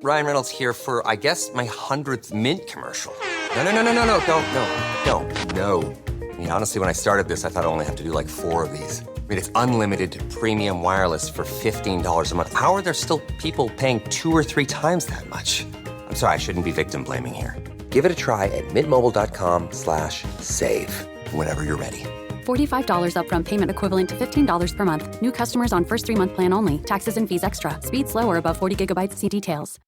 Ryan Reynolds here for, I guess, my 100th Mint commercial. No. I mean, honestly, when I started this, I thought I only have to do like 4 of these. I mean, it's unlimited premium wireless for $15 a month. How are there still people paying 2 or 3 times that much? I'm sorry, I shouldn't be victim blaming here. Give it a try at mintmobile.com/save. Whenever you're ready. $45 upfront payment equivalent to $15 per month. New customers on first 3-month plan only. Taxes and fees extra. Speed slower above 40 gigabytes. See details.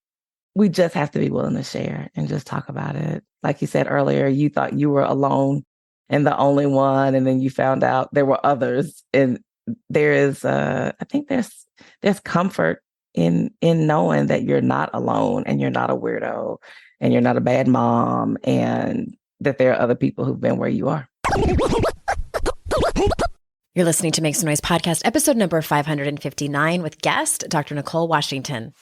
We just have to be willing to share and just talk about it. Like you said earlier, you thought you were alone and the only one, and then you found out there were others. And there is, I think there's comfort in knowing that you're not alone and you're not a weirdo and you're not a bad mom and that there are other people who've been where you are. You're listening to Make Some Noise podcast, episode number 559 with guest Dr. Nicole Washington.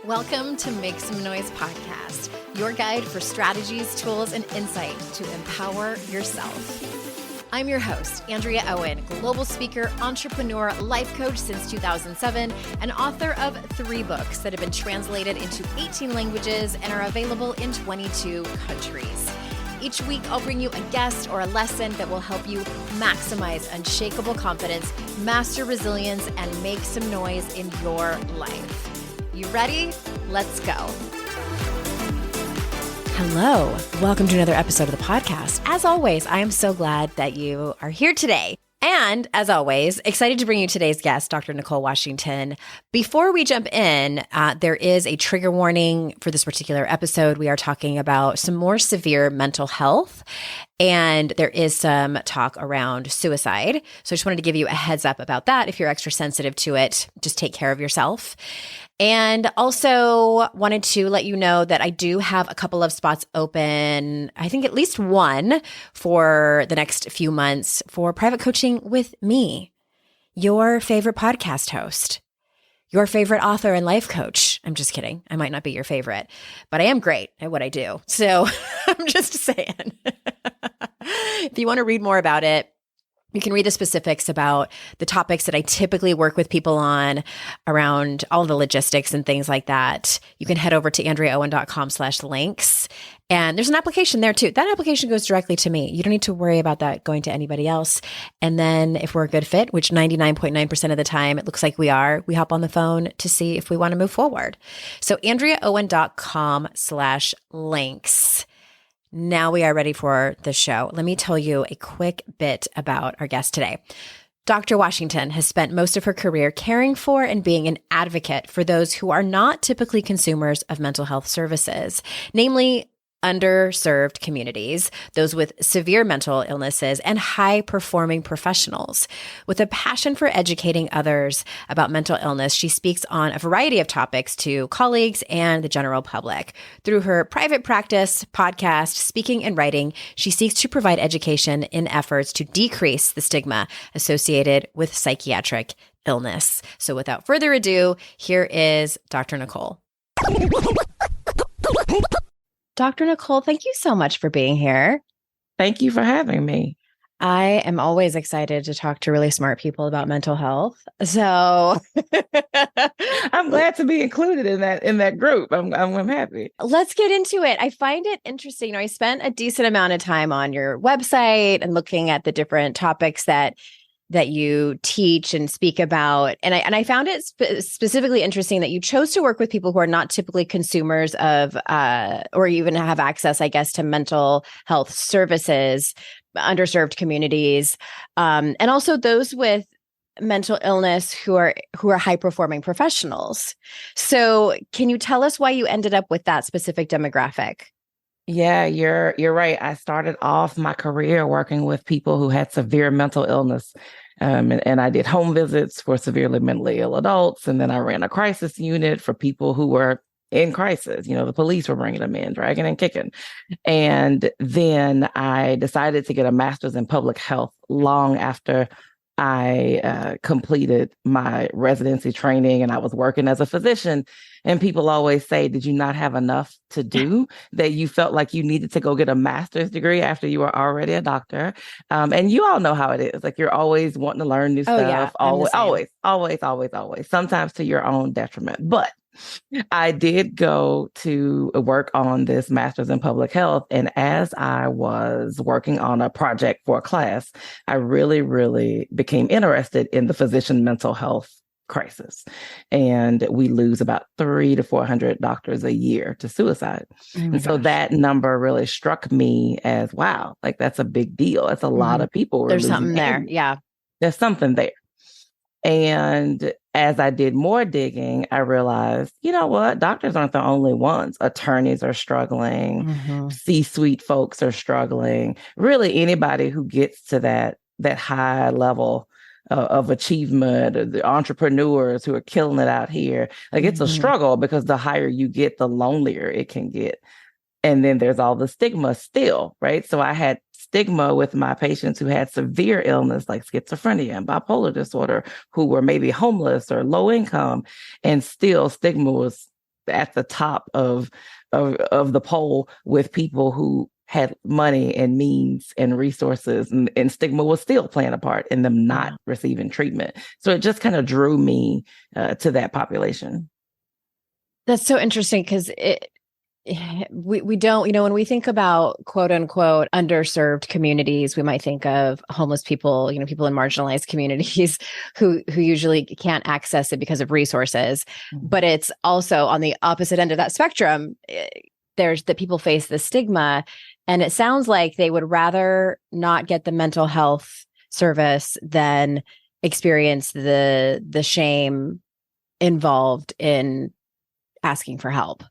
Welcome to Make Some Noise podcast, your guide for strategies, tools, and insight to empower yourself. I'm your host, Andrea Owen, global speaker, entrepreneur, life coach since 2007, and author of 3 books that have been translated into 18 languages and are available in 22 countries. Each week, I'll bring you a guest or a lesson that will help you maximize unshakable confidence, master resilience, and make some noise in your life. You ready? Let's go. Hello. Welcome to another episode of the podcast. As always, I am so glad that you are here today. And as always, excited to bring you today's guest, Dr. Nicole Washington. Before we jump in, there is a trigger warning for this particular episode. We are talking about some more severe mental health, and there is some talk around suicide. So I just wanted to give you a heads up about that. If you're extra sensitive to it, just take care of yourself. And also wanted to let you know that I do have a couple of spots open, I think at least one for the next few months for private coaching with me, your favorite podcast host, your favorite author and life coach. I'm just kidding. I might not be your favorite, but I am great at what I do. So I'm just saying, if you want to read more about it, you can read the specifics about the topics that I typically work with people on around all the logistics and things like that. You can head over to andreaowen.com/links. And there's an application there too. That application goes directly to me. You don't need to worry about that going to anybody else. And then if we're a good fit, which 99.9% of the time it looks like we are, we hop on the phone to see if we want to move forward. So andreaowen.com/links. Now we are ready for the show. Let me tell you a quick bit about our guest today. Dr. Washington has spent most of her career caring for and being an advocate for those who are not typically consumers of mental health services, namely underserved communities, those with severe mental illnesses, and high-performing professionals. With a passion for educating others about mental illness, she speaks on a variety of topics to colleagues and the general public. Through her private practice, podcast, speaking, and writing, she seeks to provide education in efforts to decrease the stigma associated with psychiatric illness. So without further ado, here is Dr. Nicole. Dr. Nicole, thank you so much for being here. Thank you for having me. I am always excited to talk to really smart people about mental health. So I'm glad to be included in that group. I'm happy. Let's get into it. I find it interesting. You know, I spent a decent amount of time on your website and looking at the different topics that you teach and speak about. And I found it specifically interesting that you chose to work with people who are not typically consumers of, or even have access, I guess, to mental health services, underserved communities, and also those with mental illness who are high performing professionals. So can you tell us why you ended up with that specific demographic? Yeah, you're right. I started off my career working with people who had severe mental illness. And I did home visits for severely mentally ill adults. And then I ran a crisis unit for people who were in crisis. You know, the police were bringing them in, dragging and kicking. And then I decided to get a master's in public health long after I completed my residency training and I was working as a physician. And people always say, did you not have enough to do that you felt like you needed to go get a master's degree after you were already a doctor? And you all know how it is. Like you're always wanting to learn new stuff. Yeah, Always. Sometimes to your own detriment. But I did go to work on this master's in public health. And as I was working on a project for a class, I really, really became interested in the physician mental health crisis. And we lose about 300 to 400 doctors a year to suicide. And so that number really struck me as, wow, like that's a big deal. It's a lot of people. There's something there. Yeah. There's something there. And as I did more digging, I realized, you know what? Doctors aren't the only ones. Attorneys are struggling. C-suite folks are struggling. Really, anybody who gets to that high level of achievement, the entrepreneurs who are killing it out here, like it's a struggle because the higher you get, the lonelier it can get. And then there's all the stigma still, right? So I had stigma with my patients who had severe illness like schizophrenia and bipolar disorder, who were maybe homeless or low income, and still stigma was at the top of the poll with people who had money and means and resources, and stigma was still playing a part in them not receiving treatment. So it just kind of drew me to that population. That's so interesting because we don't, when we think about quote unquote underserved communities, we might think of homeless people, people in marginalized communities who usually can't access it because of resources. But it's also on the opposite end of that spectrum. There's that people face the stigma, and it sounds like they would rather not get the mental health service than experience the shame involved in asking for help.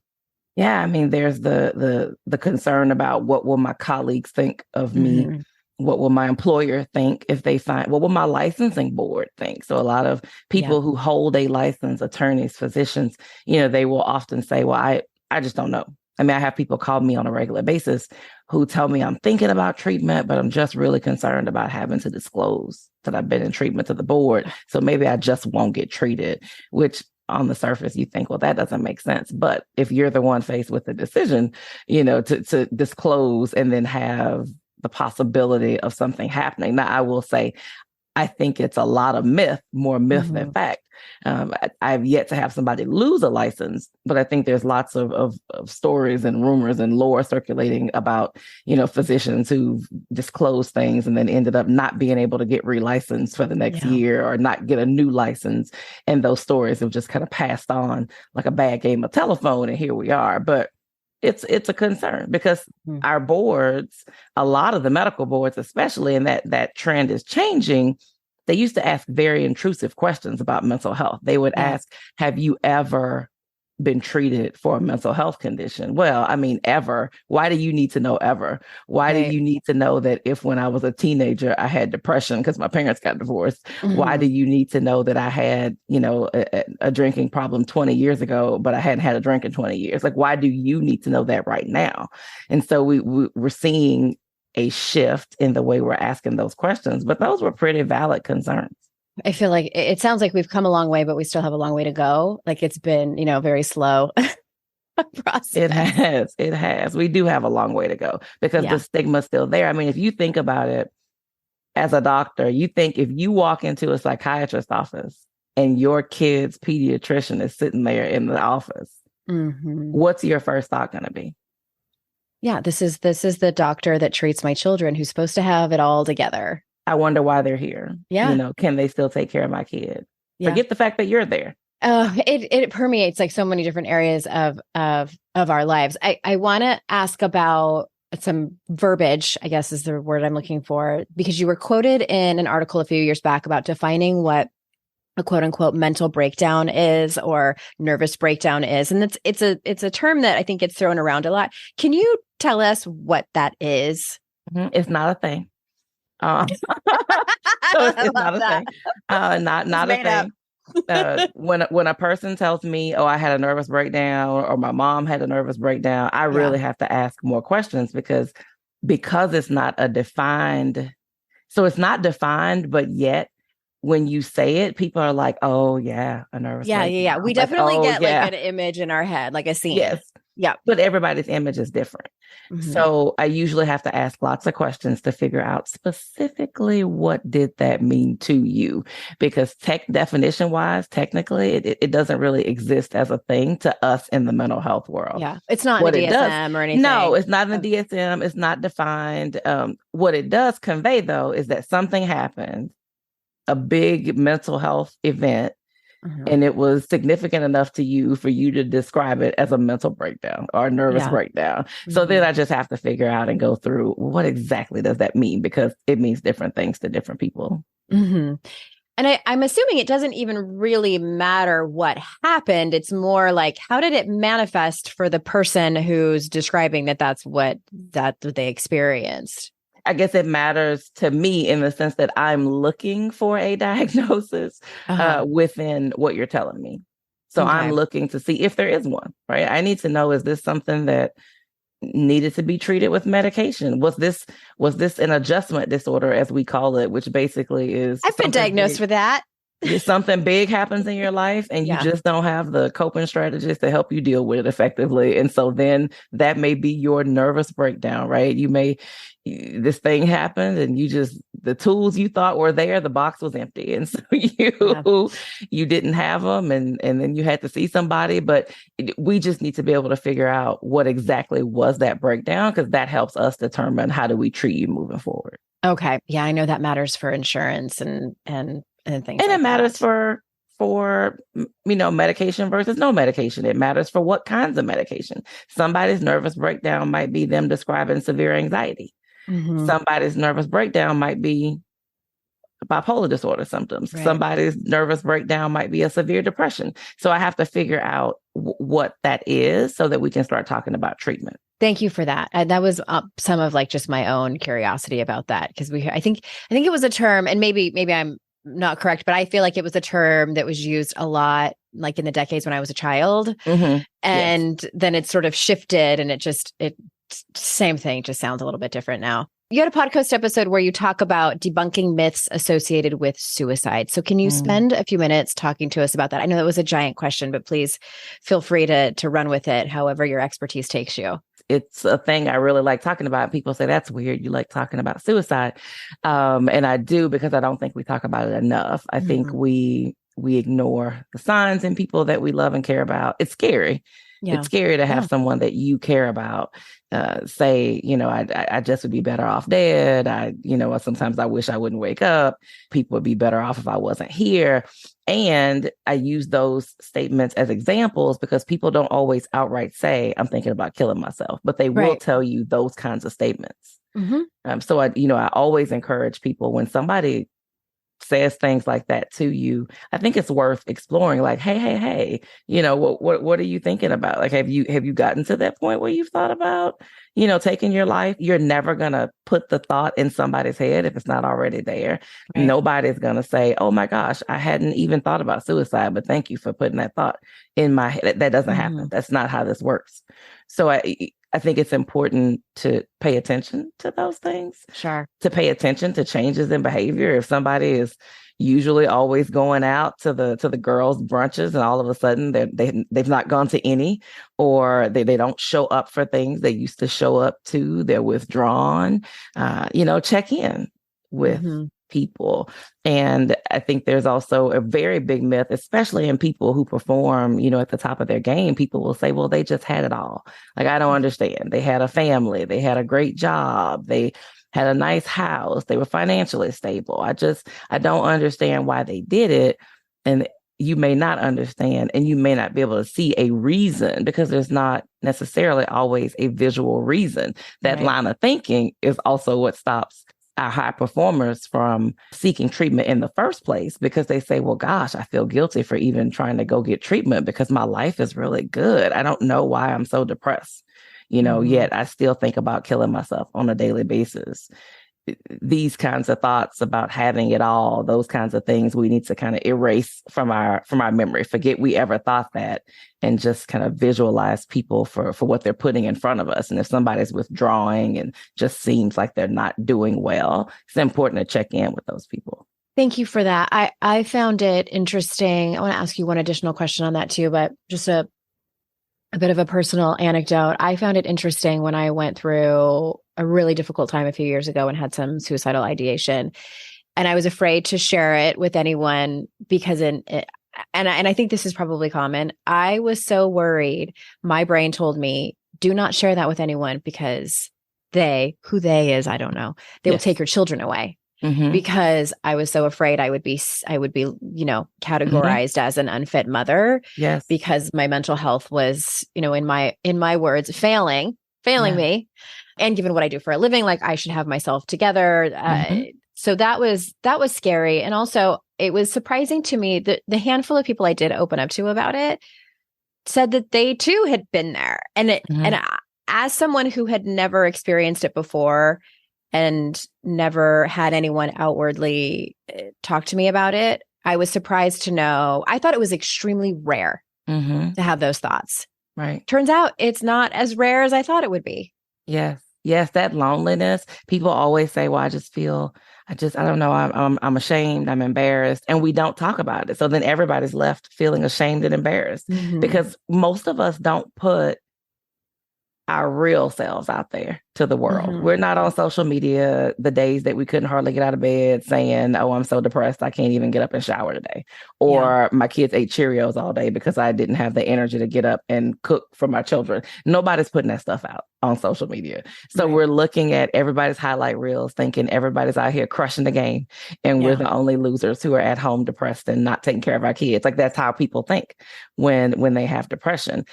Yeah, I mean, there's the concern about what will my colleagues think of me? What will my employer think if they find, what will my licensing board think? So a lot of people who hold a license, attorneys, physicians, they will often say, well, I just don't know. I mean, I have people call me on a regular basis who tell me I'm thinking about treatment, but I'm just really concerned about having to disclose that I've been in treatment to the board. So maybe I just won't get treated, which on the surface, you think, well, that doesn't make sense. But if you're the one faced with the decision, to disclose and then have the possibility of something happening. Now, I will say, I think it's a lot of more myth than fact. I've yet to have somebody lose a license, but I think there's lots of stories and rumors and lore circulating about, physicians who've disclosed things and then ended up not being able to get relicensed for the next year or not get a new license. And those stories have just kind of passed on like a bad game of telephone. And here we are. But it's a concern because our boards, a lot of the medical boards, especially, and that trend is changing. They used to ask very intrusive questions about mental health. They would ask, have you ever been treated for a mental health condition? Well, I mean, ever. Why do you need to know ever? Why do you need to know that if when I was a teenager, I had depression because my parents got divorced? Why do you need to know that I had, a drinking problem 20 years ago, but I hadn't had a drink in 20 years? Like, why do you need to know that right now? And so we're seeing a shift in the way we're asking those questions, but those were pretty valid concerns. I feel like it sounds like we've come a long way, but we still have a long way to go. Like it's been, very slow process. It has. We do have a long way to go because the stigma's still there. I mean, if you think about it as a doctor, you think if you walk into a psychiatrist's office and your kid's pediatrician is sitting there in the office, what's your first thought going to be? Yeah, this is the doctor that treats my children who's supposed to have it all together. I wonder why they're here. Yeah. Can they still take care of my kid? Forget the fact that you're there. It permeates like so many different areas of our lives. I want to ask about some verbiage, I guess is the word I'm looking for, because you were quoted in an article a few years back about defining what a quote unquote mental breakdown is or nervous breakdown is. And it's a term that I think gets thrown around a lot. Can you tell us what that is? It's not a thing. So it's not a thing. Not a thing. When a person tells me, oh, I had a nervous breakdown or my mom had a nervous breakdown, I really have to ask more questions because it's not a defined. So it's not defined, but yet when you say it, people are like, oh yeah, a nervous breakdown. We Like, definitely oh, get yeah. like an image in our head, like a scene. Yes. Yeah. But everybody's image is different. So I usually have to ask lots of questions to figure out specifically what did that mean to you? Because definition wise, technically, it doesn't really exist as a thing to us in the mental health world. Yeah. It's not in the DSM or anything. No, it's not in the DSM. It's not defined. What it does convey, though, is that something happened, a big mental health event, and it was significant enough to you for you to describe it as a mental breakdown or a nervous breakdown. So then I just have to figure out and go through what exactly does that mean, because it means different things to different people. And I'm assuming it doesn't even really matter what happened. It's more like, how did it manifest for the person who's describing that's what they experienced? I guess it matters to me in the sense that I'm looking for a diagnosis within what you're telling me. So I'm looking to see if there is one, right? I need to know, is this something that needed to be treated with medication? Was this an adjustment disorder, as we call it, which basically is... I've been diagnosed with that. Something big happens in your life and you just don't have the coping strategies to help you deal with it effectively. And so then that may be your nervous breakdown, right? This thing happened and the tools you thought were there, the box was empty. And so you didn't have them and then you had to see somebody. But we just need to be able to figure out what exactly was that breakdown, because that helps us determine how do we treat you moving forward. Okay. Yeah, I know that matters for insurance and things. And like it matters for medication versus no medication. It matters for what kinds of medication. Somebody's nervous breakdown might be them describing severe anxiety. Somebody's nervous breakdown might be bipolar disorder symptoms. Right. Somebody's nervous breakdown might be a severe depression. So I have to figure out what that is so that we can start talking about treatment. Thank you for that. That was some of like just my own curiosity about that, because I think it was a term, and maybe I'm not correct, but I feel like it was a term that was used a lot, like in the decades when I was a child, and then it sort of shifted, and it same thing, just sounds a little bit different now. You had a podcast episode where you talk about debunking myths associated with suicide. So can you spend a few minutes talking to us about that? I know that was a giant question, but please feel free to run with it however your expertise takes you. It's a thing I really like talking about. People say, that's weird, you like talking about suicide. And I do, because I don't think we talk about it enough. I think we ignore the signs in people that we love and care about. It's scary. Yeah. It's scary to have someone that you care about say, I just would be better off dead. Sometimes I wish I wouldn't wake up. People would be better off if I wasn't here. And I use those statements as examples because people don't always outright say, I'm thinking about killing myself, but they will tell you those kinds of statements. So I always encourage people, when somebody says things like that to you, I think it's worth exploring. Like, hey, what are you thinking about? Like, have you gotten to that point where you've thought about, taking your life? You're never gonna put the thought in somebody's head if it's not already there. Right. Nobody's gonna say, oh my gosh, I hadn't even thought about suicide, but thank you for putting that thought in my head. That doesn't happen. That's not how this works. So I think it's important to pay attention to those things. Sure. To pay attention to changes in behavior. If somebody is usually always going out to the girls' brunches and all of a sudden they've not gone to any, or they don't show up for things they used to show up to, they're withdrawn, check in with people. And I think there's also a very big myth, especially in people who perform, at the top of their game. People will say, well, they just had it all. Like, I don't understand. They had a family, they had a great job, they had a nice house, they were financially stable. I don't understand why they did it. And you may not understand, and you may not be able to see a reason, because there's not necessarily always a visual reason. That line of thinking is also what stops our high performers from seeking treatment in the first place, because they say, well, gosh, I feel guilty for even trying to go get treatment because my life is really good. I don't know why I'm so depressed, yet I still think about killing myself on a daily basis. These kinds of thoughts about having it all, those kinds of things, we need to kind of erase from our memory, forget we ever thought that, and just kind of visualize people for what they're putting in front of us. And if somebody's withdrawing and just seems like they're not doing well, it's important to check in with those people. Thank you for that. I found it interesting. I want to ask you one additional question on that too, but just a bit of a personal anecdote. I found it interesting when I went through a really difficult time a few years ago and had some suicidal ideation. And I was afraid to share it with anyone because and I think this is probably common. I was so worried. My brain told me, do not share that with anyone because who they is, I don't know. They will take your children away. Mm-hmm. Because I was so afraid I would be, categorized as an unfit mother. Yes. Because my mental health was, in my words, failing me. And given what I do for a living, like I should have myself together. So that was scary. And also it was surprising to me that the handful of people I did open up to about it said that they too had been there. And as someone who had never experienced it before, and never had anyone outwardly talk to me about it, I was surprised to know. I thought it was extremely rare to have those thoughts. Right. Turns out it's not as rare as I thought it would be. Yes. Yes. That loneliness. People always say, well, I don't know. I'm ashamed. I'm embarrassed. And we don't talk about it. So then everybody's left feeling ashamed and embarrassed because most of us don't put our real selves out there to the world. We're not on social media the days that we couldn't hardly get out of bed saying, oh, I'm so depressed, I can't even get up and shower today. Or my kids ate Cheerios all day because I didn't have the energy to get up and cook for my children. Nobody's putting that stuff out on social media. So we're looking at everybody's highlight reels, thinking everybody's out here crushing the game. And we're the only losers who are at home depressed and not taking care of our kids. Like that's how people think when they have depression,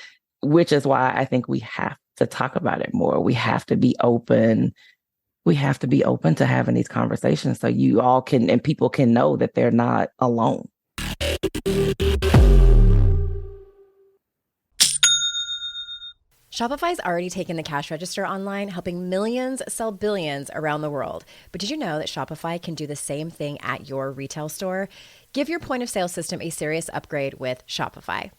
which is why I think we have to talk about it more. We have to be open. We have to be open to having these conversations so you all can, and people can know that they're not alone. Shopify's already taken the cash register online, helping millions sell billions around the world. But did you know that Shopify can do the same thing at your retail store? Give your point of sale system a serious upgrade with Shopify.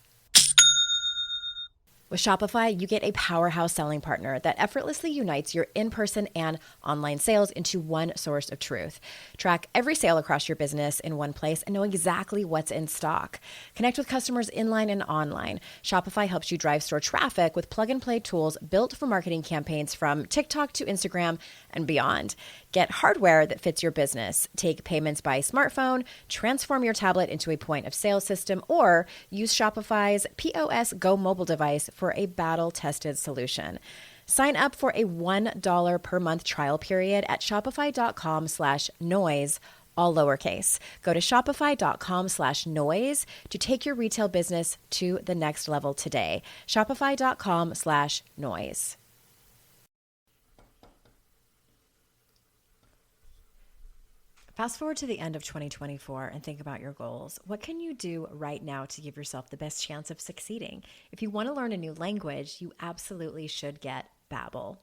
With Shopify, you get a powerhouse selling partner that effortlessly unites your in-person and online sales into one source of truth. Track every sale across your business in one place and know exactly what's in stock. Connect with customers inline and online. Shopify helps you drive store traffic with plug-and-play tools built for marketing campaigns from TikTok to Instagram and beyond. Get hardware that fits your business. Take payments by smartphone, transform your tablet into a point of sale system, or use Shopify's POS Go mobile device for a battle-tested solution. Sign up for a $1 per month trial period at shopify.com/noise, all lowercase. Go to shopify.com/noise to take your retail business to the next level today. Shopify.com/noise. Fast forward to the end of 2024 and think about your goals. What can you do right now to give yourself the best chance of succeeding? If you want to learn a new language, you absolutely should get Babbel.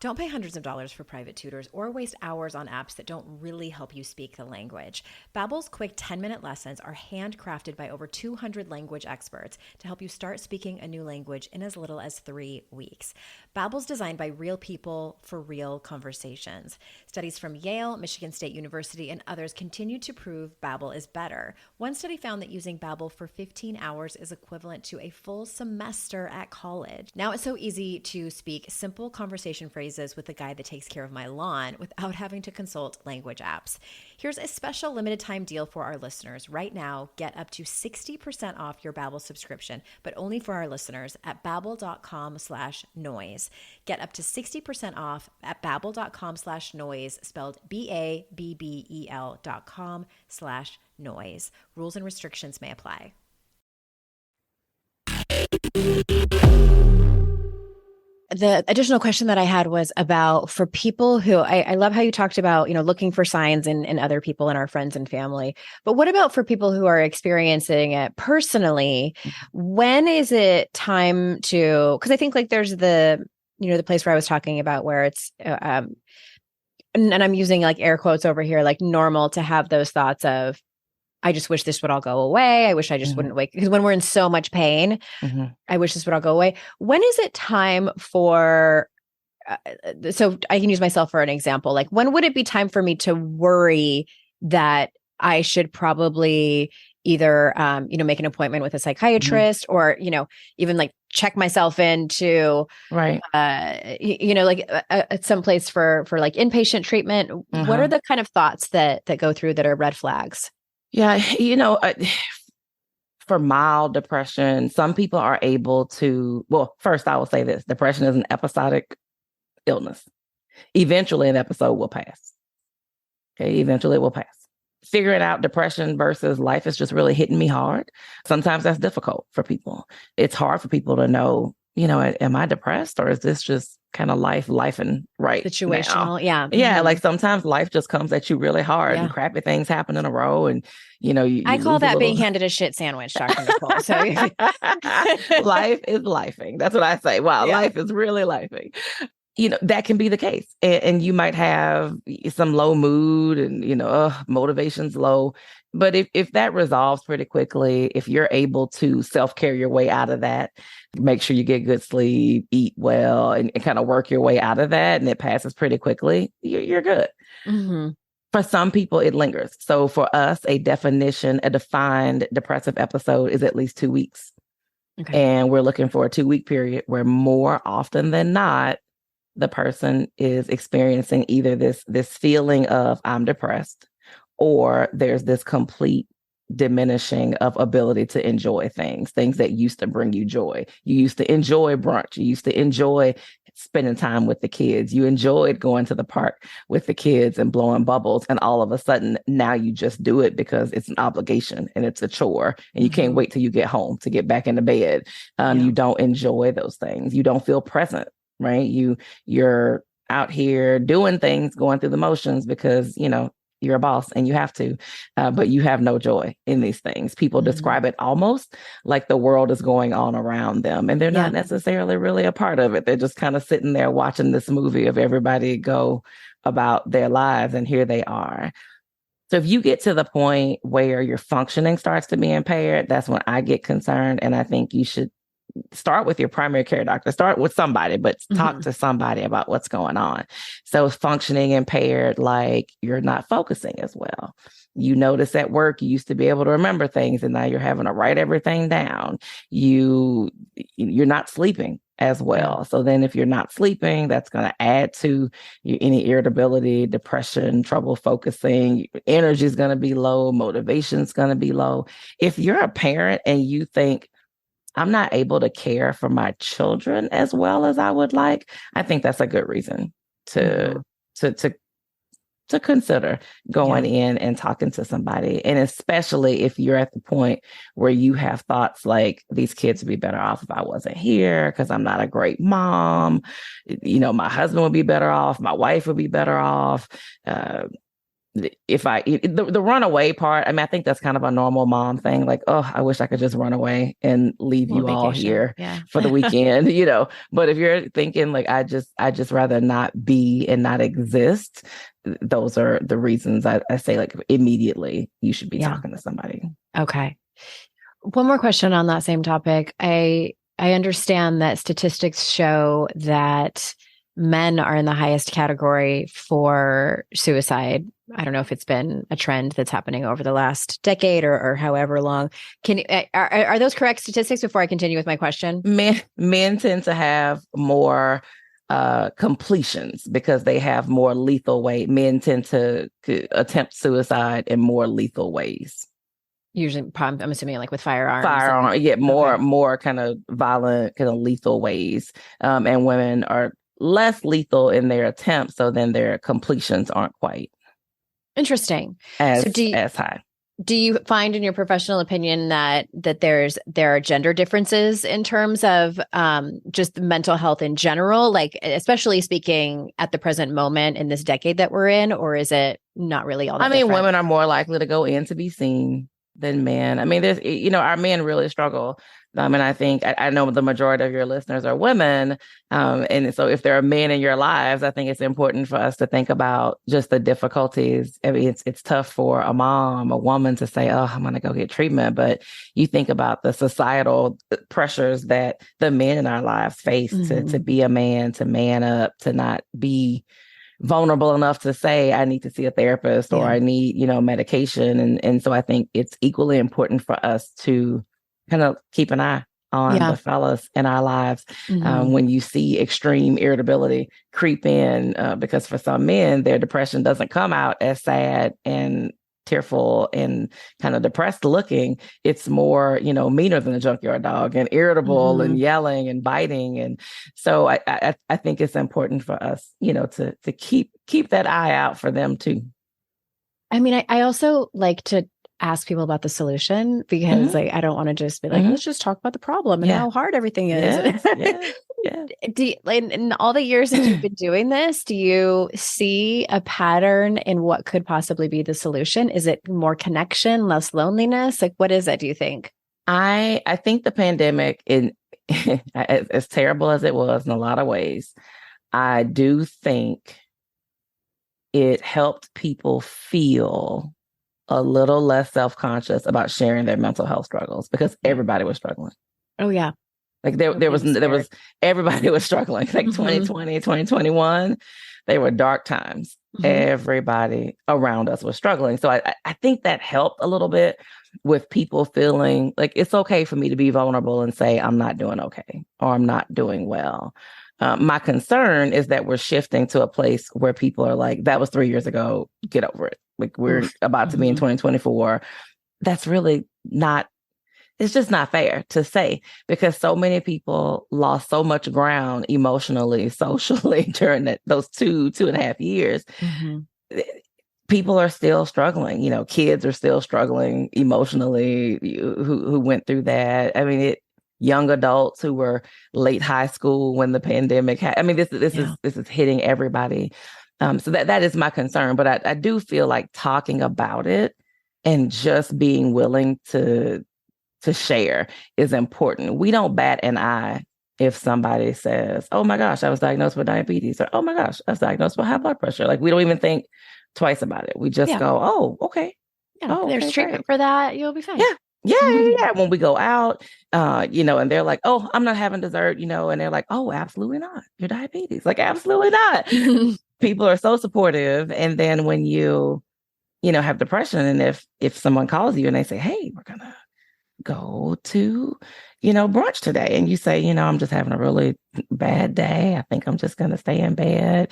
Don't pay hundreds of dollars for private tutors or waste hours on apps that don't really help you speak the language. Babbel's quick 10-minute lessons are handcrafted by over 200 language experts to help you start speaking a new language in as little as 3 weeks. Babbel's designed by real people for real conversations. Studies from Yale, Michigan State University, and others continue to prove Babbel is better. One study found that using Babbel for 15 hours is equivalent to a full semester at college. Now it's so easy to speak simple conversation phrases with the guy that takes care of my lawn without having to consult language apps. Here's a special limited time deal for our listeners. Right now, get up to 60% off your Babbel subscription, but only for our listeners at babbel.com/noise. Get up to 60% off at babbel.com/noise, spelled BABBEL.com/noise. Rules and restrictions may apply. The additional question that I had was about for people who, I love how you talked about, looking for signs in other people and our friends and family. But what about for people who are experiencing it personally? When is it time to, because I think like there's the place where I was talking about where it's, and I'm using like air quotes over here, like normal to have those thoughts of, I just wish this would all go away. I wish I just wouldn't wake. Because when we're in so much pain, I wish this would all go away. When is it time for, so I can use myself for an example. Like when would it be time for me to worry that I should probably either, make an appointment with a psychiatrist or, even like check myself into, Right. at some place for like inpatient treatment. What are the kind of thoughts that go through that are red flags? Yeah. For mild depression, some people are able to, well, first I will say this, depression is an episodic illness. Eventually an episode will pass. Okay. Eventually it will pass. Figuring out depression versus life is just really hitting me hard. Sometimes that's difficult for people. It's hard for people to know, am I depressed or is this just kind of life and right situational? Now? Yeah. Yeah. Like sometimes life just comes at you really hard and crappy things happen in a row. And, you I call that being handed a shit sandwich, Dr. Nicole. So life is lifing. That's what I say. Wow. Yeah. Life is really lifing. That can be the case. And you might have some low mood and, motivation's low. But if that resolves pretty quickly, if you're able to self-care your way out of that, make sure you get good sleep, eat well, and kind of work your way out of that, and it passes pretty quickly, you're good. Mm-hmm. For some people, it lingers. So for us, a defined depressive episode is at least 2 weeks. Okay. And we're looking for a 2-week period where more often than not, the person is experiencing either this feeling of I'm depressed, or there's this complete diminishing of ability to enjoy things that used to bring you joy. You used to enjoy brunch. You used to enjoy spending time with the kids. You enjoyed going to the park with the kids and blowing bubbles. And all of a sudden, now you just do it because it's an obligation and it's a chore. And you can't wait till you get home to get back into bed. You don't enjoy those things. You don't feel present, right? You're out here doing things, going through the motions because, you're a boss and you have to, but you have no joy in these things. People describe it almost like the world is going on around them and they're not necessarily really a part of it. They're just kind of sitting there watching this movie of everybody go about their lives, and here they are. So if you get to the point where your functioning starts to be impaired, that's when I get concerned. And I think you should start with your primary care doctor, start with somebody, but talk to somebody about what's going on. So functioning impaired, like you're not focusing as well. You notice at work, you used to be able to remember things and now you're having to write everything down. You're not sleeping as well. So then if you're not sleeping, that's going to add to any irritability, depression, trouble focusing. Energy is going to be low. Motivation is going to be low. If you're a parent and you think, I'm not able to care for my children as well as I would like, I think that's a good reason to consider going in and talking to somebody. And especially if you're at the point where you have thoughts like, these kids would be better off if I wasn't here because I'm not a great mom. My husband would be better off. My wife would be better off. The runaway part, I think that's kind of a normal mom thing. Like, oh, I wish I could just run away and leave you all here for the weekend, But if you're thinking like, I just rather not be and not exist, those are the reasons I say like immediately you should be talking to somebody. Okay. One more question on that same topic. I understand that statistics show that men are in the highest category for suicide. I don't know if it's been a trend that's happening over the last decade or however long. Are those correct statistics before I continue with my question? Men tend to have more completions because they have more lethal way. Men tend to attempt suicide in more lethal ways. Usually, I'm assuming like with firearms. More kind of violent, kind of lethal ways. And women are less lethal in their attempts, so then their completions aren't quite interesting as high. Do you find in your professional opinion that there are gender differences in terms of just mental health in general, like especially speaking at the present moment in this decade that we're in, or is it not really all that different? Women are more likely to go in to be seen than men. There's, our men really struggle. And I think, I know the majority of your listeners are women. And so if there are men in your lives, I think it's important for us to think about just the difficulties. It's tough for a woman to say, oh, I'm going to go get treatment. But you think about the societal pressures that the men in our lives face to be a man, to man up, to not be vulnerable enough to say, I need to see a therapist or I need, medication. And so I think it's equally important for us to kind of keep an eye on the fellas in our lives when you see extreme irritability creep in, because for some men, their depression doesn't come out as sad and tearful and kind of depressed looking. It's more, meaner than a junkyard dog and irritable and yelling and biting. And so I think it's important for us, to keep that eye out for them too. I mean, I also like to ask people about the solution because I don't want to just be like, let's just talk about the problem and how hard everything is. Do you, in all the years that you've been doing this, do you see a pattern in what could possibly be the solution? Is it more connection, less loneliness? Like, what is it, do you think? I think the pandemic, as terrible as it was in a lot of ways, I do think it helped people feel a little less self-conscious about sharing their mental health struggles because everybody was struggling. Oh yeah. Like there was everybody was struggling. Like 2020, 2021, they were dark times. Everybody around us was struggling. So I think that helped a little bit with people feeling like it's okay for me to be vulnerable and say, I'm not doing okay or I'm not doing well. My concern is that we're shifting to a place where people are like, that was 3 years ago, get over it. Like we're about to be in 2024. That's really not, it's just not fair to say because so many people lost so much ground emotionally, socially during those two and a half years. People are still struggling, kids are still struggling emotionally who went through that. I mean, young adults who were late high school when the pandemic I mean, this is hitting everybody. So that is my concern, but I do feel like talking about it and just being willing to share is important. We don't bat an eye if somebody says, oh my gosh, I was diagnosed with diabetes, or oh my gosh, I was diagnosed with high blood pressure. Like we don't even think twice about it. We just go, oh, okay. Yeah, oh, there's treatment for that. You'll be fine. Yeah. When we go out, and they're like, oh, I'm not having dessert, and they're like, oh, absolutely not. You're diabetes. Like, absolutely not. People are so supportive. And then when you, have depression, and if someone calls you and they say, hey, we're going to go to, brunch today. And you say, I'm just having a really bad day. I think I'm just going to stay in bed.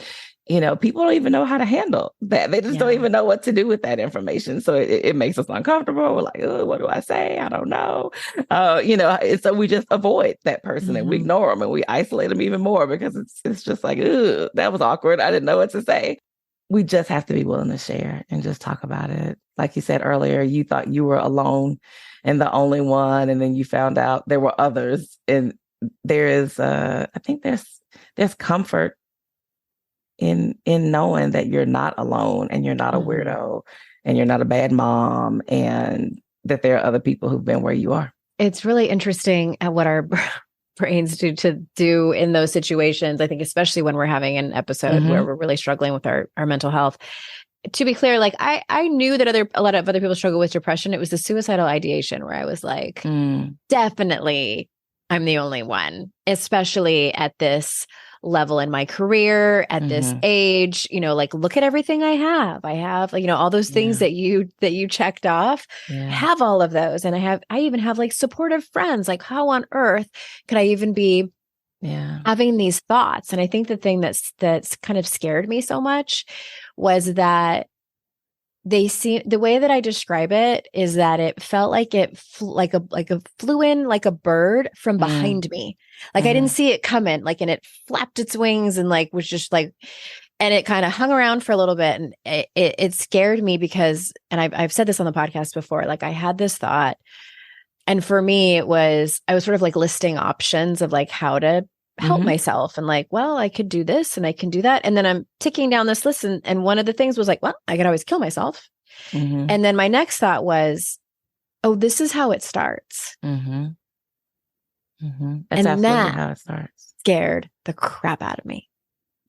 People don't even know how to handle that. They just don't even know what to do with that information. So it makes us uncomfortable. We're like, oh, what do I say? I don't know. So we just avoid that person and we ignore them and we isolate them even more because it's just like, ugh, that was awkward. I didn't know what to say. We just have to be willing to share and just talk about it. Like you said earlier, you thought you were alone and the only one. And then you found out there were others. And there is, I think there's comfort in knowing that you're not alone and you're not a weirdo and you're not a bad mom and that there are other people who've been where you are. It's really interesting at what our brains do in those situations. I think especially when we're having an episode where we're really struggling with our mental health. To be clear, like I knew that a lot of other people struggle with depression. It was the suicidal ideation where I was like, definitely I'm the only one, especially at this level in my career at this age, like look at everything I have, like, all those things that you checked off, I have all of those. And I even have like supportive friends. Like how on earth could I even be having these thoughts? And I think the thing that's kind of scared me so much was that the way that I describe it is that it felt like it flew in like a bird from behind me. Like I didn't see it coming, like, and it flapped its wings and like, was just like, and it kind of hung around for a little bit. And it scared me because, and I've said this on the podcast before, like I had this thought. And for me, I was sort of like listing options of like how to help myself and like, well, I could do this and I can do that. And then I'm ticking down this list. And one of the things was like, well, I could always kill myself. And then my next thought was, oh, this is how it starts. That's and absolutely that how it starts. Scared the crap out of me.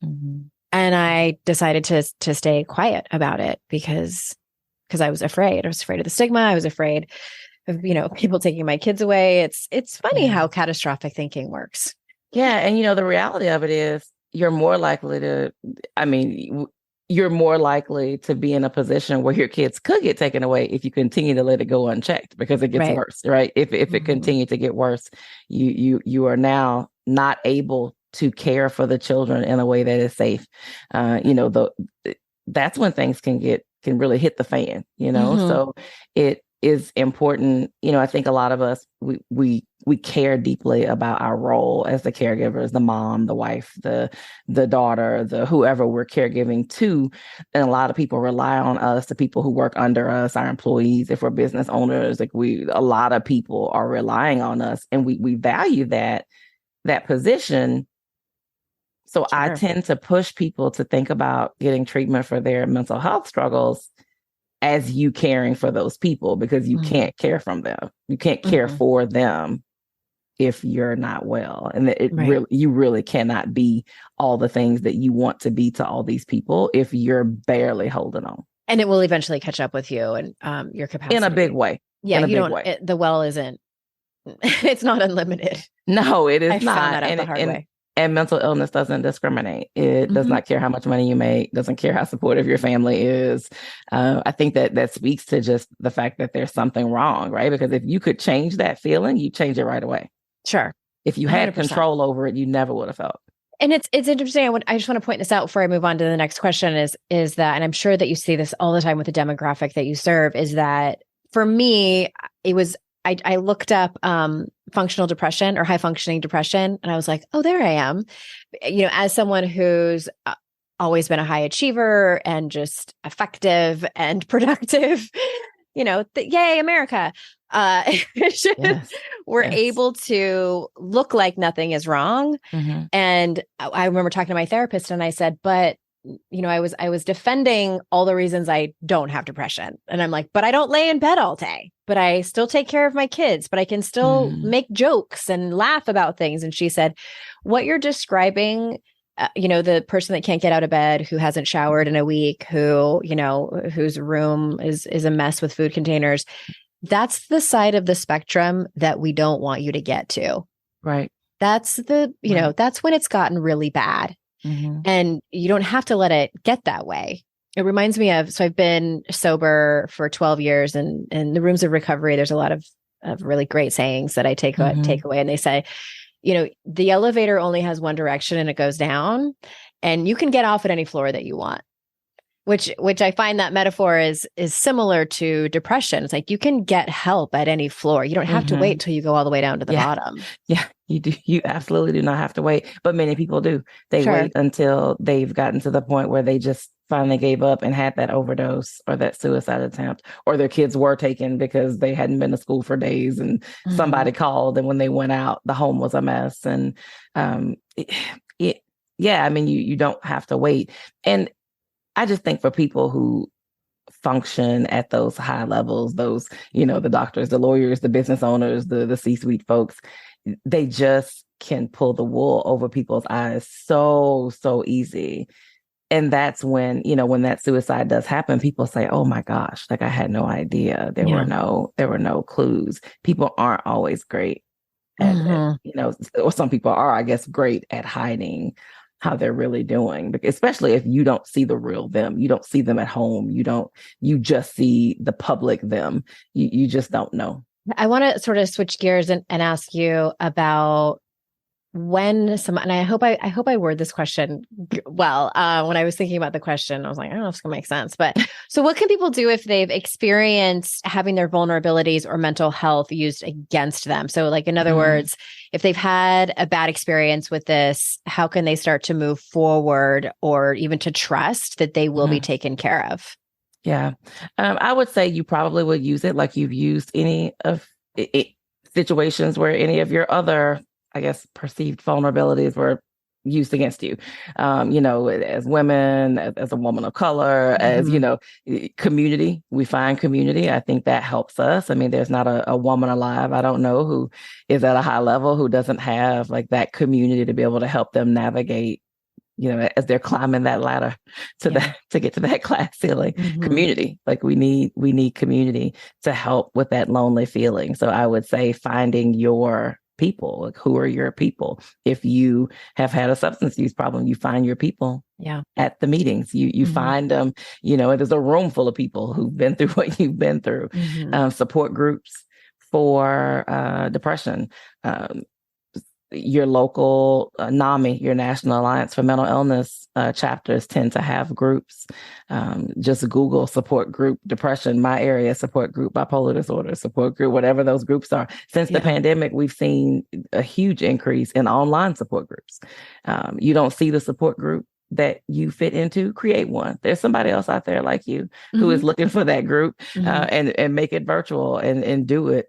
And I decided to stay quiet about it because I was afraid. I was afraid of the stigma. I was afraid of, people taking my kids away. It's funny how catastrophic thinking works. Yeah. And, the reality of it is you're more likely to, you're more likely to be in a position where your kids could get taken away if you continue to let it go unchecked, because it gets worse, right? If it continued to get worse, you are now not able to care for the children in a way that is safe. That's when things can really hit the fan, So it is important. I think a lot of us, we care deeply about our role as the caregivers, the mom, the wife, the daughter, the whoever we're caregiving to. And a lot of people rely on us, the people who work under us, our employees, if we're business owners, a lot of people are relying on us, and we value that position. So sure. I tend to push people to think about getting treatment for their mental health struggles as you caring for those people, because you can't care from them. You can't care for them if you're not well. And you really cannot be all the things that you want to be to all these people if you're barely holding on. And it will eventually catch up with you and your capacity. In a big way. Yeah, the well isn't, it's not unlimited. No, it is I not. Found that out the hard way. And mental illness doesn't discriminate. It does not care how much money you make, doesn't care how supportive your family is. I think that speaks to just the fact that there's something wrong, right? Because if you could change that feeling, you change it right away. Sure. If you had 100%. Control over it, you never would have felt. And it's interesting. I just want to point this out before I move on to the next question is that, and I'm sure that you see this all the time with the demographic that you serve, is that for me, it was, I looked up functional depression or high functioning depression, and I was like, oh, there I am. As someone who's always been a high achiever and just effective and productive, yay, America. We're able to look like nothing is wrong. And I remember talking to my therapist, and I said, but I was defending all the reasons I don't have depression. And I'm like, but I don't lay in bed all day, but I still take care of my kids, but I can still make jokes and laugh about things. And she said, what you're describing, the person that can't get out of bed, who hasn't showered in a week, whose room is a mess with food containers. That's the side of the spectrum that we don't want you to get to. Right. That's that's when it's gotten really bad. And you don't have to let it get that way. It reminds me of, so I've been sober for 12 years, and in the rooms of recovery, there's a lot of really great sayings that I take away. And they say, the elevator only has one direction and it goes down, and you can get off at any floor that you want. Which I find that metaphor is similar to depression. It's like you can get help at any floor. You don't have to wait till you go all the way down to the bottom. Yeah, you do. You absolutely do not have to wait. But many people do. They wait until they've gotten to the point where they just finally gave up and had that overdose or that suicide attempt, or their kids were taken because they hadn't been to school for days, and somebody called, and when they went out, the home was a mess. And you don't have to wait. And I just think for people who function at those high levels, those, the doctors, the lawyers, the business owners, the C-suite folks, they just can pull the wool over people's eyes so easy. And that's when, when that suicide does happen, people say, oh my gosh, like I had no idea. There were no clues. People aren't always great at, or some people are, I guess, great at hiding how they're really doing, especially if you don't see the real them. You don't see them at home. You just see the public them. You just don't know. I want to sort of switch gears and ask you about and I hope I word this question well. When I was thinking about the question, I was like, I don't know if it's gonna make sense. But so what can people do if they've experienced having their vulnerabilities or mental health used against them? So like, in other words, if they've had a bad experience with this, how can they start to move forward, or even to trust that they will be taken care of? Yeah. I would say you probably would use it like you've used any of situations where any of your other, I guess, perceived vulnerabilities were used against you, as women, as a woman of color, as, community. We find community. I think that helps us. I mean, there's not a woman alive, I don't know, who is at a high level who doesn't have like that community to be able to help them navigate, as they're climbing that ladder to get to that glass ceiling. Community. Like we need community to help with that lonely feeling. So I would say finding your people. Like, who are your people? If you have had a substance use problem, you find your people at the meetings. You find them, there's a room full of people who've been through what you've been through. Support groups for depression. Your local NAMI, your National Alliance for Mental Illness chapters tend to have groups. Just Google support group depression, my area support group bipolar disorder, support group, whatever those groups are. Since the pandemic, we've seen a huge increase in online support groups. You don't see the support group that you fit into, create one. There's somebody else out there like you who is looking for that group, and make it virtual and do it.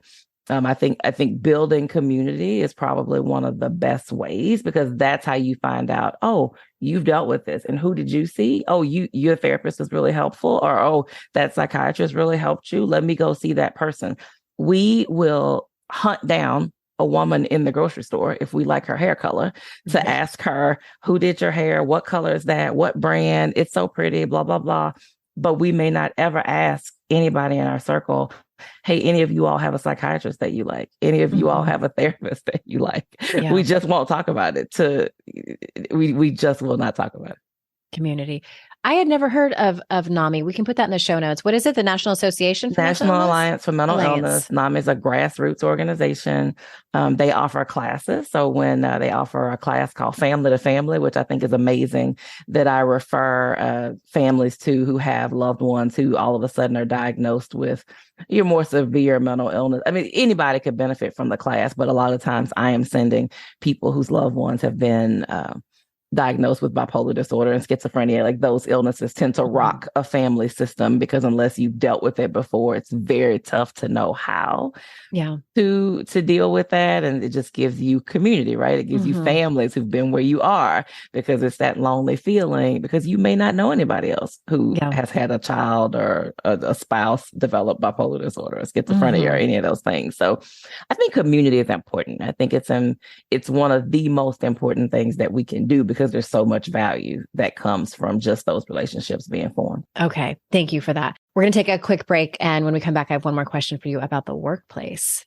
I think building community is probably one of the best ways, because that's how you find out, oh, you've dealt with this. And who did you see? Oh, your therapist was really helpful. Or, oh, that psychiatrist really helped you. Let me go see that person. We will hunt down a woman in the grocery store, if we like her hair color, to ask her, who did your hair? What color is that? What brand? It's so pretty, blah, blah, blah. But we may not ever ask anybody in our circle, hey, any of you all have a psychiatrist that you like? Any of you all have a therapist that you like? Yeah. We just won't talk about it. We just will not talk about it. Community. I had never heard of NAMI. We can put that in the show notes. What is it? The National Association for National Alliance for Mental Illness. NAMI is a grassroots organization. They offer classes. So when they offer a class called Family to Family, which I think is amazing, that I refer families to who have loved ones who all of a sudden are diagnosed with your more severe mental illness. I mean, anybody could benefit from the class, but a lot of times I am sending people whose loved ones have been diagnosed with bipolar disorder and schizophrenia. Like, those illnesses tend to rock a family system, because unless you've dealt with it before, it's very tough to know how to deal with that. And it just gives you community, right? It gives you families who've been where you are, because it's that lonely feeling, because you may not know anybody else who has had a child or a spouse develop bipolar disorder or schizophrenia or any of those things. So I think community is important. I think it's one of the most important things that we can do, because there's so much value that comes from just those relationships being formed. Okay. Thank you for that. We're going to take a quick break. And when we come back, I have one more question for you about the workplace.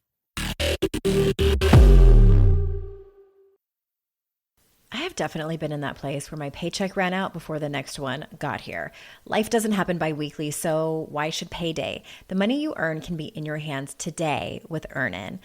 I have definitely been in that place where my paycheck ran out before the next one got here. Life doesn't happen bi-weekly, so why should payday? The money you earn can be in your hands today with Earnin.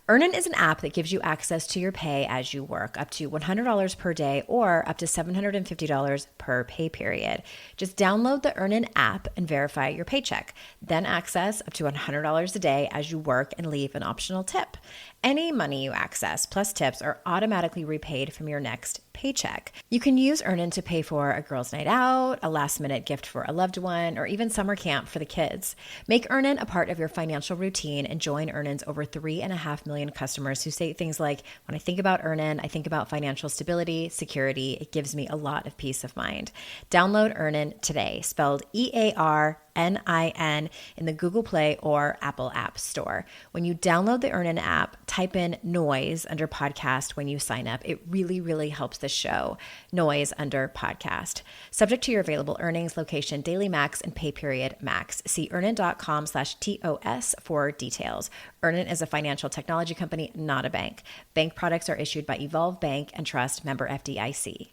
Earnin is an app that gives you access to your pay as you work, up to $100 per day or up to $750 per pay period. Just download the Earnin app and verify your paycheck. Then access up to $100 a day as you work and leave an optional tip. Any money you access plus tips are automatically repaid from your next paycheck. You can use Earnin to pay for a girls' night out, a last-minute gift for a loved one, or even summer camp for the kids. Make Earnin a part of your financial routine and join Earnin's over 3.5 million customers who say things like, when I think about Earnin, I think about financial stability, security. It gives me a lot of peace of mind. Download Earnin today, spelled EARNIN, in the Google Play or Apple App Store. When you download the Earnin app, type in noise under podcast when you sign up. It really, really helps the show. Noise under podcast. Subject to your available earnings, location, daily max, and pay period max. See earnin.com/TOS for details. Earnin is a financial technology company, not a bank. Bank products are issued by Evolve Bank and Trust, member FDIC.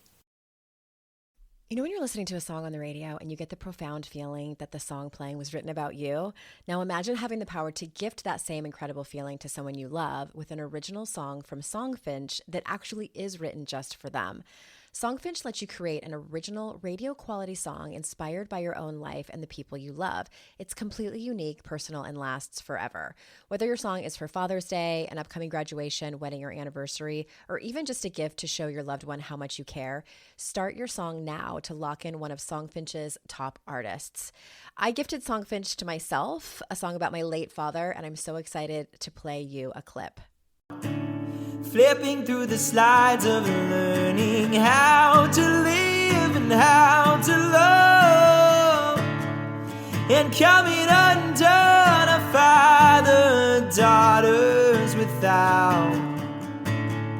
You know when you're listening to a song on the radio and you get the profound feeling that the song playing was written about you? Now imagine having the power to gift that same incredible feeling to someone you love with an original song from Songfinch that actually is written just for them. Songfinch lets you create an original radio quality song inspired by your own life and the people you love. It's completely unique, personal, and lasts forever. Whether your song is for Father's Day, an upcoming graduation, wedding, or anniversary, or even just a gift to show your loved one how much you care, start your song now to lock in one of Songfinch's top artists. I gifted Songfinch to myself, a song about my late father, and I'm so excited to play you a clip. Flipping through the slides of learning how to live and how to love, and coming undone, I father daughters without,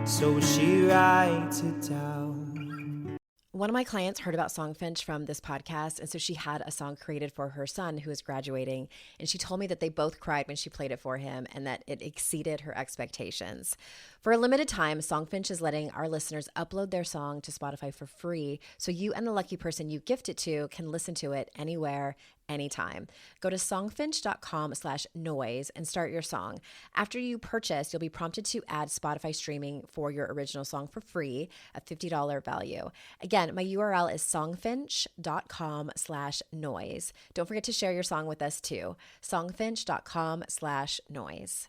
so she writes it down. One of my clients heard about Songfinch from this podcast, and so she had a song created for her son who is graduating, and she told me that they both cried when she played it for him and that it exceeded her expectations. For a limited time, Songfinch is letting our listeners upload their song to Spotify for free, so you and the lucky person you gift it to can listen to it anywhere, anytime. Go to songfinch.com/noise and start your song. After you purchase, you'll be prompted to add Spotify streaming for your original song for free, a $50 value. Again, my URL is songfinch.com/noise. Don't forget to share your song with us too. songfinch.com/noise.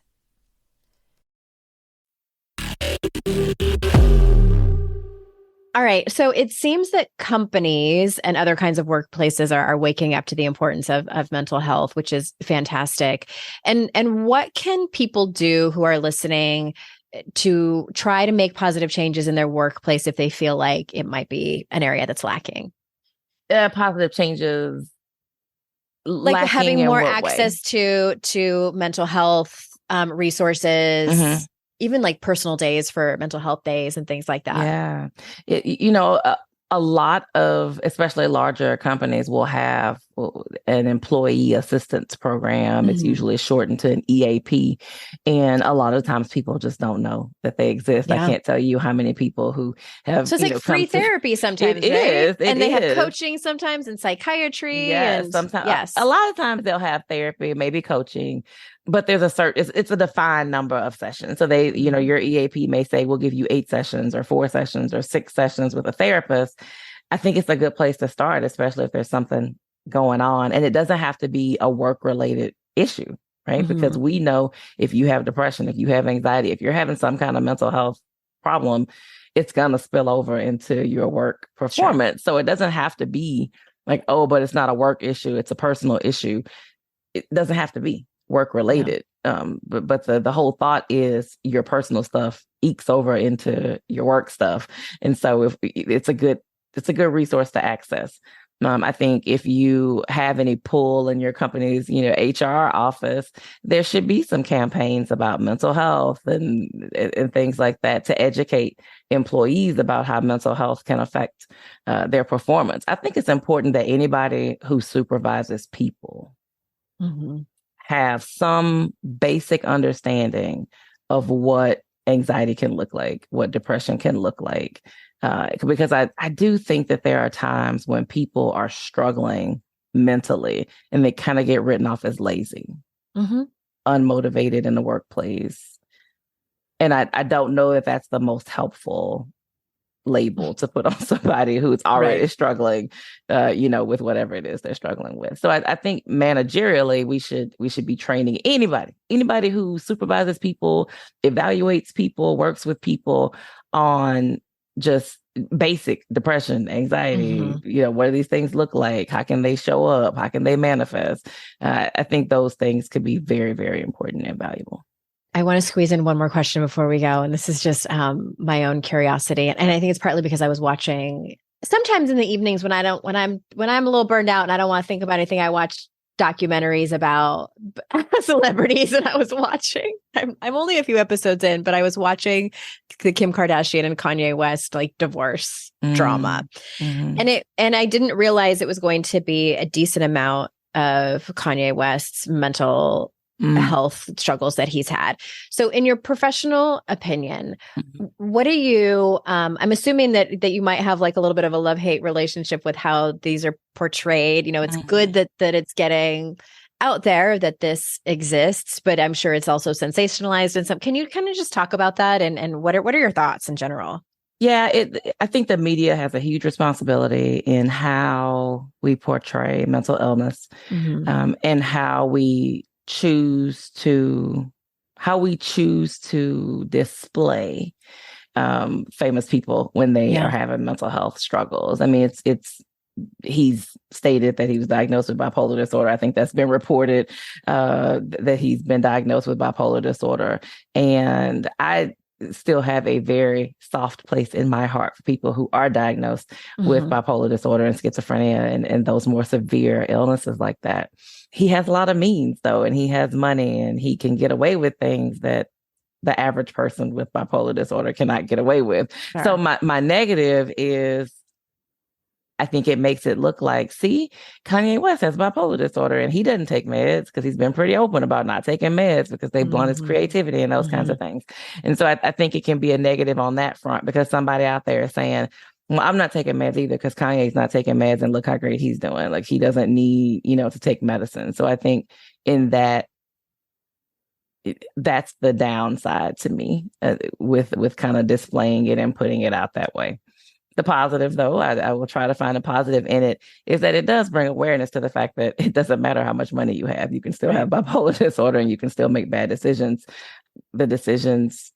All right. So it seems that companies and other kinds of workplaces are waking up to the importance of mental health, which is fantastic. And what can people do who are listening to try to make positive changes in their workplace if they feel like it might be an area that's lacking? Positive changes, like having more access to mental health resources. Mm-hmm. Even like personal days for mental health days and things like that. Yeah. A lot of, especially larger companies, will have an employee assistance program. Mm-hmm. It's usually shortened to an EAP. And a lot of times people just don't know that they exist. Yeah. I can't tell you how many people who have. So it's like free therapy sometimes. It is. And they have coaching sometimes and psychiatry. Yes. And sometimes. Yes. A lot of times they'll have therapy, maybe coaching. But there's it's a defined number of sessions. So they, your EAP may say, we'll give you 8 sessions or 4 sessions or 6 sessions with a therapist. I think it's a good place to start, especially if there's something going on. And it doesn't have to be a work-related issue, right? Mm-hmm. Because we know if you have depression, if you have anxiety, if you're having some kind of mental health problem, it's going to spill over into your work performance. Sure. So it doesn't have to be like, oh, but it's not a work issue. It's a personal issue. It doesn't have to be work related. Yeah. But the whole thought is your personal stuff ekes over into your work stuff. And so if it's a good resource to access. I think if you have any pull in your company's, HR office, there should be some campaigns about mental health and things like that to educate employees about how mental health can affect their performance. I think it's important that anybody who supervises people mm-hmm. have some basic understanding of what anxiety can look like, what depression can look like. Because I do think that there are times when people are struggling mentally and they kind of get written off as lazy, mm-hmm. unmotivated in the workplace. And I don't know if that's the most helpful label to put on somebody who's already struggling, with whatever it is they're struggling with. So I think managerially, we should be training anybody who supervises people, evaluates people, works with people on just basic depression, anxiety, mm-hmm. What do these things look like? How can they show up? How can they manifest? I think those things could be very, very important and valuable. I want to squeeze in one more question before we go. And this is just my own curiosity. And I think it's partly because I was watching sometimes in the evenings when I'm a little burned out and I don't want to think about anything. I watch documentaries about celebrities, and I was watching, I'm only a few episodes in, but I was watching the Kim Kardashian and Kanye West divorce drama. Mm-hmm. And I didn't realize it was going to be a decent amount of Kanye West's mental health struggles that he's had. So in your professional opinion, what do you, I'm assuming that you might have a little bit of a love-hate relationship with how these are portrayed. It's good that it's getting out there that this exists, but I'm sure it's also sensationalized and some. Can you kind of just talk about that and what are your thoughts in general? Yeah, I think the media has a huge responsibility in how we portray mental illness, and how we choose to display famous people when they are having mental health struggles. I mean, he's stated that he was diagnosed with bipolar disorder. I think that's been reported, that he's been diagnosed with bipolar disorder. And I still have a very soft place in my heart for people who are diagnosed with bipolar disorder and schizophrenia and those more severe illnesses like that. He has a lot of means, though, and he has money, and he can get away with things that the average person with bipolar disorder cannot get away with. Sure. So my negative is I think it makes it look like, see, Kanye West has bipolar disorder and he doesn't take meds because he's been pretty open about not taking meds because they've blunt his creativity and those kinds of things. And so I think it can be a negative on that front because somebody out there is saying, well, I'm not taking meds either because Kanye's not taking meds and look how great he's doing. Like he doesn't need, to take medicine. So I think in that, that's the downside to me with kind of displaying it and putting it out that way. The positive, though, I will try to find a positive in it, is that it does bring awareness to the fact that it doesn't matter how much money you have. You can still have bipolar disorder and you can still make bad decisions. The decisions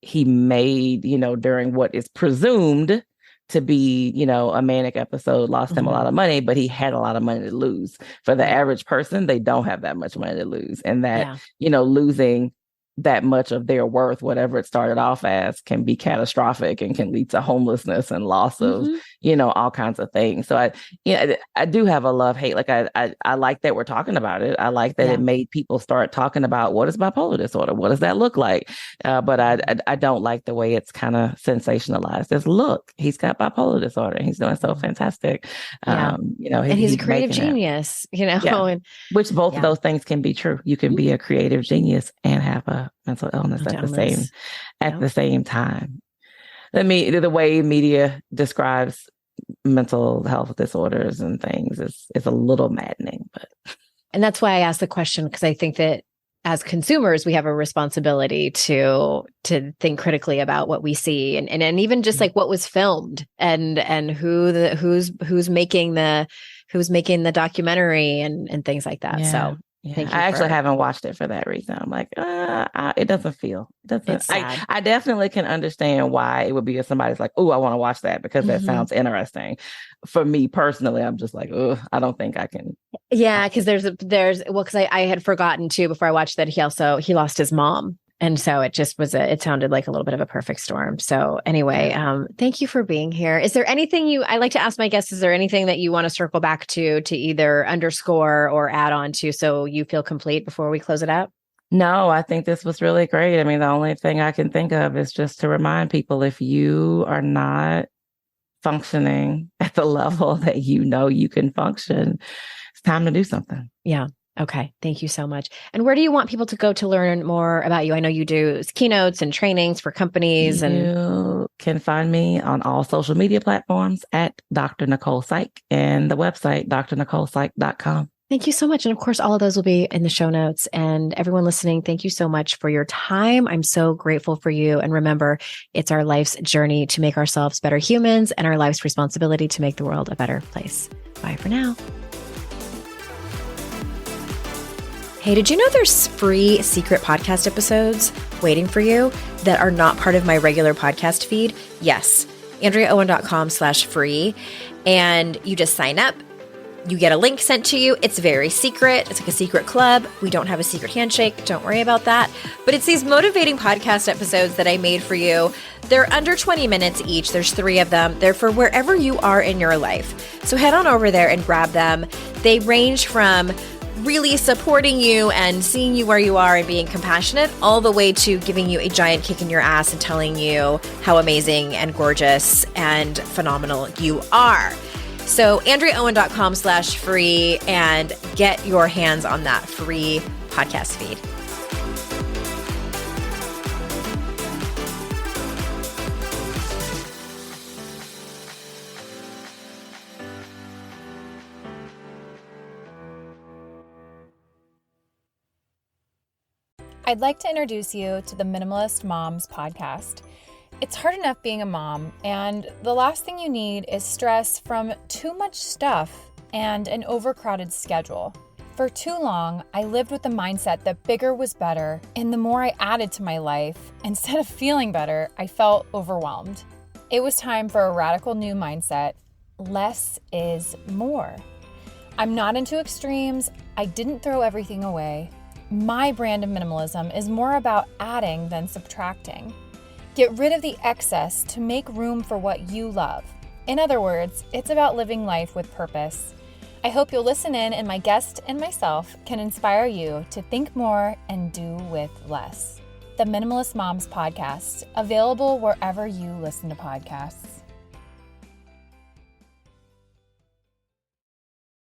he made, during what is presumed to be, a manic episode lost him a lot of money, but he had a lot of money to lose. For the average person, they don't have that much money to lose. And that, losing that much of their worth, whatever it started off as, can be catastrophic and can lead to homelessness and loss of, all kinds of things. So I do have a love-hate. Like I like that we're talking about it. I like that it made people start talking about what is bipolar disorder? What does that look like? But I don't like the way it's kind of sensationalized. As look, he's got bipolar disorder and he's doing so fantastic. And he's a creative genius, and which both of those things can be true. You can be a creative genius and have a mental illness at the same time. The way media describes mental health disorders and things is a little maddening, and that's why I asked the question, because I think that as consumers, we have a responsibility to think critically about what we see and even just like what was filmed and who's making the documentary and things like that. So I actually haven't watched it for that reason. I'm like, it doesn't feel. I definitely can understand why it would be if somebody's like, oh, I want to watch that because that sounds interesting. For me personally, I'm just like, oh, I don't think I can. Yeah, because because I had forgotten too before I watched that he lost his mom. And so it just it sounded like a little bit of a perfect storm. So anyway, thank you for being here. Is there anything I like to ask my guests, is there anything that you want to circle back to either underscore or add on to so you feel complete before we close it out? No, I think this was really great. I mean, the only thing I can think of is just to remind people, if you are not functioning at the level that you can function, it's time to do something. Yeah. Okay. Thank you so much. And where do you want people to go to learn more about you? I know you do keynotes and trainings for companies. You can find me on all social media platforms at Dr. Nicole Psych and the website, drnicolepsych.com. Thank you so much. And of course, all of those will be in the show notes. And everyone listening, thank you so much for your time. I'm so grateful for you. And remember, it's our life's journey to make ourselves better humans and our life's responsibility to make the world a better place. Bye for now. Hey, did you know there's free secret podcast episodes waiting for you that are not part of my regular podcast feed? Yes, AndreaOwen.com/free. And you just sign up. You get a link sent to you. It's very secret. It's like a secret club. We don't have a secret handshake. Don't worry about that. But it's these motivating podcast episodes that I made for you. They're under 20 minutes each. There's 3 of them. They're for wherever you are in your life. So head on over there and grab them. They range from really supporting you and seeing you where you are and being compassionate, all the way to giving you a giant kick in your ass and telling you how amazing and gorgeous and phenomenal you are. So AndreaOwen.com/free and get your hands on that free podcast feed. I'd like to introduce you to the Minimalist Moms podcast. It's hard enough being a mom, and the last thing you need is stress from too much stuff and an overcrowded schedule. For too long, I lived with the mindset that bigger was better, and the more I added to my life, instead of feeling better, I felt overwhelmed. It was time for a radical new mindset. Less is more. I'm not into extremes. I didn't throw everything away. My brand of minimalism is more about adding than subtracting. Get rid of the excess to make room for what you love. In other words, it's about living life with purpose. I hope you'll listen in, and my guest and myself can inspire you to think more and do with less. The Minimalist Moms podcast, available wherever you listen to podcasts.